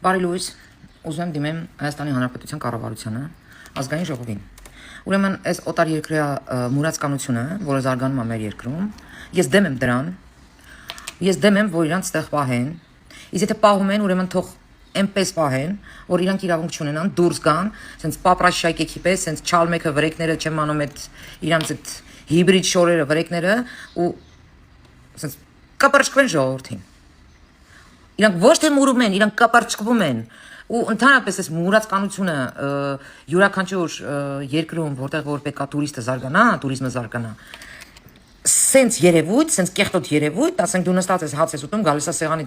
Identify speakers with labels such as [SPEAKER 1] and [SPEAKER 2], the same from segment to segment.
[SPEAKER 1] Բարի լույս, ուզում եմ դիմեմ Հայաստանի Հանրապետության կառավարությանը, ազգային ժողովին։ Ուրեմն այս օտար երկրյա մուրացկանությունը, որը զարգանում է մեր երկրում, ես դեմ եմ դրան, ես դեմ եմ, որ իրանց տեղ պահեն, իսկ եթե պահում են, ուրեմն թող այնպես պահեն, որ իրանք իրավունք չունենան, դուրս գան, sense պապրաշ շայկեքի պես, sense չալմեքը վրեկները չեմ անում այդ իրանց այդ հիբրիդ շորերը վրեկները ու sense կապարճկվեն ժողովրդին։ Իրանք ոչ թե մուրում են, իրանք կապարճկվում են ու ընդհանրապես այս մուրացկանությունը յուրաքանչյուր երկրում, որտեղ որ պետքա տուրիստը զարգանա, տուրիզմը զարգանա, սենց երևույթ, սենց կեղտոտ երևույթ, ասենք դու նստած ես հաց ես ուտում, գալիս է սեղանի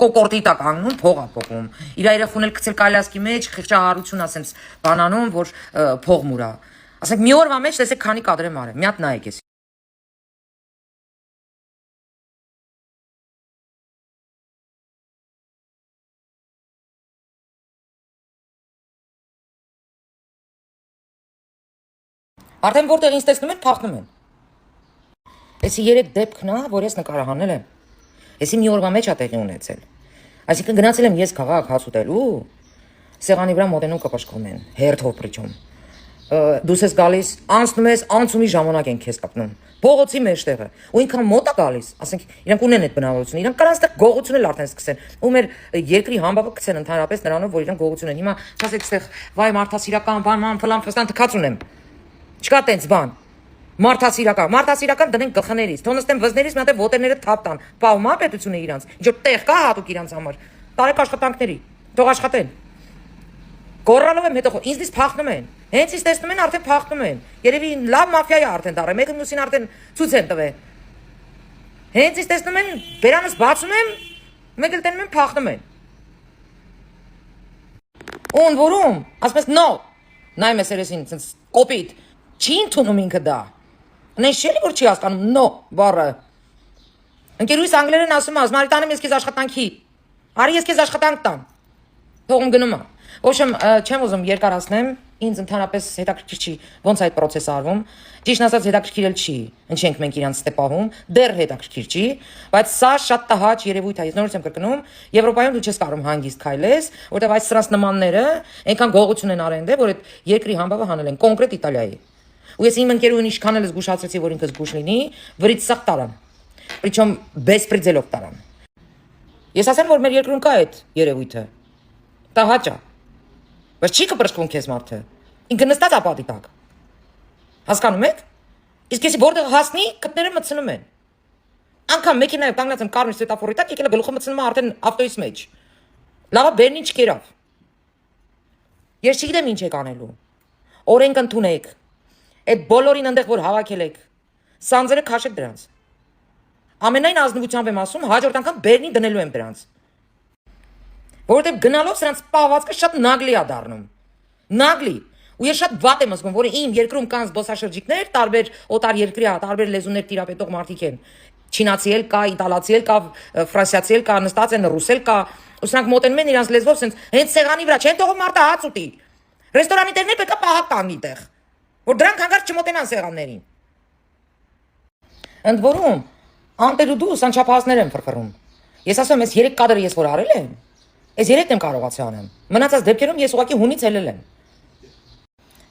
[SPEAKER 1] կոկորտի տակ անգնում, փող է փոխում։ Իր երախուն էլ գցել կայլասկի մեջ, խիղճահարություն է սենց բանանում, որ փող մուրա։ Ասենք մի օրվա մեջ տեսեք քանի կադր եմ արել, մի հատ նայեք ես։ Արդեն որտեղ ինձ տեսնում են, փախնում են։ Էսի երեք դեպքն է, որ ես նկարահանել եմ։ Էսի մի օրվա մեջ է տեղի ունեցել։ Այսինքն գնացել եմ ես քաղաք հաց ուտելու, սեղանի վրա մոտենում կպաշկվում են, հերթով պրիչում։ Դուս ես գալիս, անցնում ես, անցումի ժամանակ են քեզ կապնում։ Փողոցի մեջտեղը։ Ու ինքան մոտ է գալիս, ասենք իրանք ունեն այդ բնավորությունը, իրանք կարան այստեղ գողություն էլ արդեն սկսեն։ Ու մեր երկրի համբավը գցեն ընդհանրապես նրանով, որ իրանք գողություն են։ Հիմա չասեք այստեղ վայ մարդասիրական բան, ֆլան ֆստան թքած ունեմ։ Չկա տենց բան։ Մարդասիրական դնեն գլխներից, թող նստեն վզներից, մի հատ ոտերները թափ տան։ Պահում է պետությունը իրանց։ Ինչ որ տեղ կա հատուկ իրանց համար։ Տարեք աշխատանքների, թող աշխատեն։ Գոռալով եմ հետո ինձնից փախնում են։ Հենց ինձ տեսնում են արդեն փախնում են։ Երևի լավ մաֆիա է արդեն դառել, մեկը մյուսին արդեն ցույց են տվել։ Հենց ինձ տեսնում են, բերանս բացում եմ, մեկ էլ տենում են փախնում են։ Ուն որում, ասում ես նո։ Նայում ես երեսին, ցենց կոպիտ, չի ընդունում ինքը դա։ Նշելի որ չի հասկանում նո բառը։ Ընկերուհիս անգլերեն ասում է, «Մարիտանեմ ես քեզ աշխատանքի»։ Արի ես քեզ աշխատանք տամ։ Թողում գնում է։ Ոչմ չեմ ուզում երկարացնեմ, ինձ ընդհանրապես հետաքրքիր չի ոնց այդ process-ը արվում։ Ճիշտ ասած հետաքրքիրել չի։ Ինչենք մենք իրանց ստեպահում, դեռ հետաքրքիր չի, բայց սա շատ տհաճ երևույթ է։ Ես նորից եմ կրկնում, Եվրոպայում դու չես կարող հանգիստ քայլես, որտեղ այս սրանց նմանները այնքան գողություն են արել դե, որ այդ երկրի համբավը հանել են կոնկրետ Իտալիայի։ Ու ես իմ ընկերուհին ինչքան էլ զգուշացրեցի, որ ինքը զգուշ լինի, վրից սաղ տարան։ Причем беспределով տարան։ Ես ասեմ, որ մեր երկրում կա այդ երևույթը։ Տհաճ է։ Բայց չի կպրծվում քեզ մարդը։ Ինքը նստած է պատի տակ։ Հասկանում եք։ Իսկ ես որտեղ հասնի, կտները մտցնում են։ Անկամ մեքենայով կանգնած եմ կարմիր սվետաֆորի տակ, եկել է գլուխը մտցնում է արդեն ավտոյից մեջ։ Լավա բերնի չկերավ։ Ես չգիտեմ ինչ եք անելու։ Օրենք ընդունեք։ Այդ բոլորին այնտեղ որ հավաքել եք, սանձերը քաշեք դրանց։ Ամենայն ազնվությամբ եմ ասում, հաջորդ անգամ բերնի դնելու եմ դրանց։ Որովհետև գնալով սրանց պահվածքը շատ նագլի է դառնում։ Նագլի։ Ու ես շատ վատ եմ զգում, որ իմ երկրում կան զբոսաշրջիկներ, տարբեր օտար երկրյա, տարբեր լեզուներ տիրապետող մարդիկ են։ Չինացի էլ կա, իտալացի էլ կա, ֆրանսիացի էլ կա, նստած են, ռուս էլ կա։ Ու սրանք մոտենում են իրանց լեզվով, սենց հենց սեղանի վրա չեն թողում մարդը հաց ուտի։ Ռեստորանի տերներ պետք է պահակ կանգնի տեղ, որ դրանք հանկարծ չմոտենան սեղաններին։ Ընդ որում, անտեր ու դուս անչափահասներ են ֆրֆռում։ Ես ասում եմ, այս 3 կադրը ես որ արել եմ, այս 3-ն եմ կարողացի անեմ։ Մնացած դեպքերում ես ուղղակի հունից ելել եմ։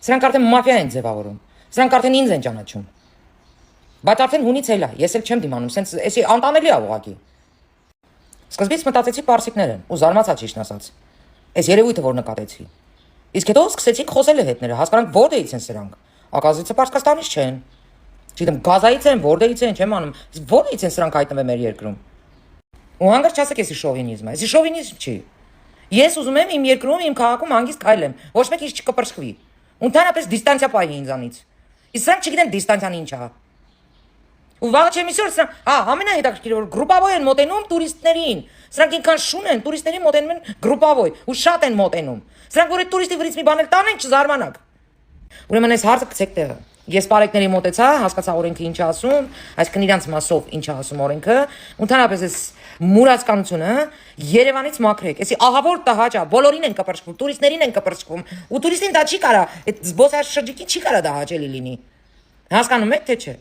[SPEAKER 1] Սրանք արդեն մաֆիա են ձևավորում։ Սրանք արդեն ինձ են ճանաչում։ Բայց արդեն հունից ելա, ես էլ չեմ դիմանում, սենց էսի անտանելի է ուղղակի։ Սկզբից մտածեցի պարսիկներ են ու զարմացա ճիշտ ասած։ Այս երևույթը որ նկատեցի։ Իսկ հետո սկսեցինք խոսել հետները, հասկանանք որտեղից են սրանք։ Ակազիցը Պարսկաստանից չեն։ Չգիտեմ, Գազայից են, որտեղից են, չեմ անում։ Իսկ որտեղից են սրանք հայտնվել մեր երկրում։ Ու հանգարց չասեք էսի շովինիզմը, էսի շովինիզմ չի։ Ես ուզում եմ իմ երկրում, իմ քաղաքում հանգիստ քայլեմ, ոչ մեկ ինչ չկպրծվի։ Ընդհանրապես դիստանցիա պահի ինձանից։ Իսկ սրանք չգիտեն դիստանցիան ինչ է։ Ու վաղը չեմ իսոր սրանք, ամենահետաքրքիրը որ գրուպավոյ են մոտենում տուրիստներին։ Սրանք ինքան շուն են, տուրիստներին մոտենում են գրուպավոյ, ու շատ են մոտենում։ Սրանք որ այդ տուրիստի վրից մի բան էլ տանեն, չզարմանաք։ Ուրեմն այս հարցը գցեք տեղը։ Ես պարեկների մոտեցա, հասկացա օրենքը ինչ է ասում, այսինքն իրանց մասով ինչ է ասում օրենքը, ընդհանրապես այս մուրացկանությունը Երևանից մաքրեք։ Էսի ահավոր տհաճ է, բոլորին են կպրծվում, տուրիստներին են կպրծվում, ու տուրիստին դա չի կարա, այդ զբոսաշրջիկին չի կարա դա հաճելի լինի։ Հասկանում եք թե չէ։